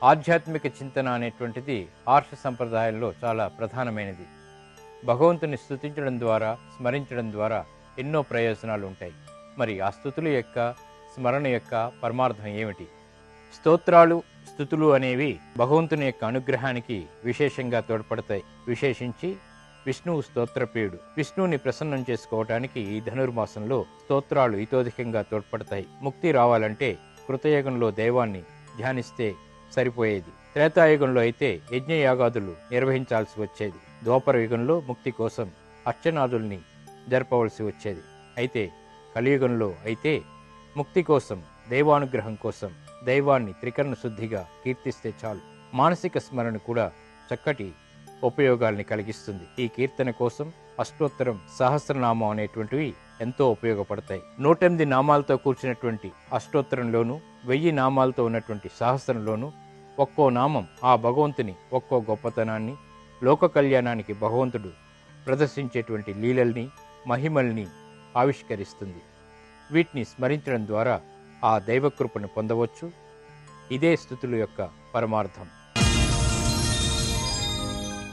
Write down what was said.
ఆధ్యాత్మిక చింతన అనేటువంటిది ఆర్ష సంప్రదాయంలో చాలా ప్రధానమైనది. భగవంతుని స్తుతించడం ద్వారా, స్మరించడం ద్వారా ఎన్నో ప్రయోజనాలు ఉంటాయి. మరి ఆ స్తుతుల యొక్క, స్మరణ యొక్క పరమార్థం ఏమిటి? స్తోత్రాలు, స్తుతులు అనేవి భగవంతుని యొక్క అనుగ్రహానికి విశేషంగా తోడ్పడతాయి. విశేషించి విష్ణువు స్తోత్రప్రియుడు. విష్ణువుని ప్రసన్నం చేసుకోవటానికి ఈ ధనుర్మాసంలో స్తోత్రాలు ఇతోధికంగా తోడ్పడతాయి. ముక్తి రావాలంటే కృతయుగంలో దైవాన్ని ధ్యానిస్తే సరిపోయేది. త్రేతాయుగంలో అయితే యజ్ఞయాగాదులు నిర్వహించాల్సి వచ్చేది. ద్వాపర యుగంలో ముక్తి కోసం అర్చనాదుల్ని జరపవలసి వచ్చేది. అయితే కలియుగంలో అయితే ముక్తి కోసం, దైవానుగ్రహం కోసం దైవాన్ని త్రికరణ శుద్ధిగా కీర్తిస్తే చాలు. మానసిక స్మరణ కూడా చక్కటి ఉపయోగాల్ని కలిగిస్తుంది. ఈ కీర్తన కోసం అష్టోత్తరం, సహస్రనామం అనేటువంటివి ఎంతో ఉపయోగపడతాయి. 108 నామాలతో కూర్చున్నటువంటి అష్టోత్తరంలోను, 1000 నామాలతో ఉన్నటువంటి సహస్రంలోను ఒక్కో నామం ఆ భగవంతుని ఒక్కో గొప్పతనాన్ని, లోక కళ్యాణానికి భగవంతుడు ప్రదర్శించేటువంటి లీలల్ని, మహిమల్ని ఆవిష్కరిస్తుంది. వీటిని స్మరించడం ద్వారా ఆ దైవకృపను పొందవచ్చు. ఇదే స్తుతుల యొక్క పరమార్థం.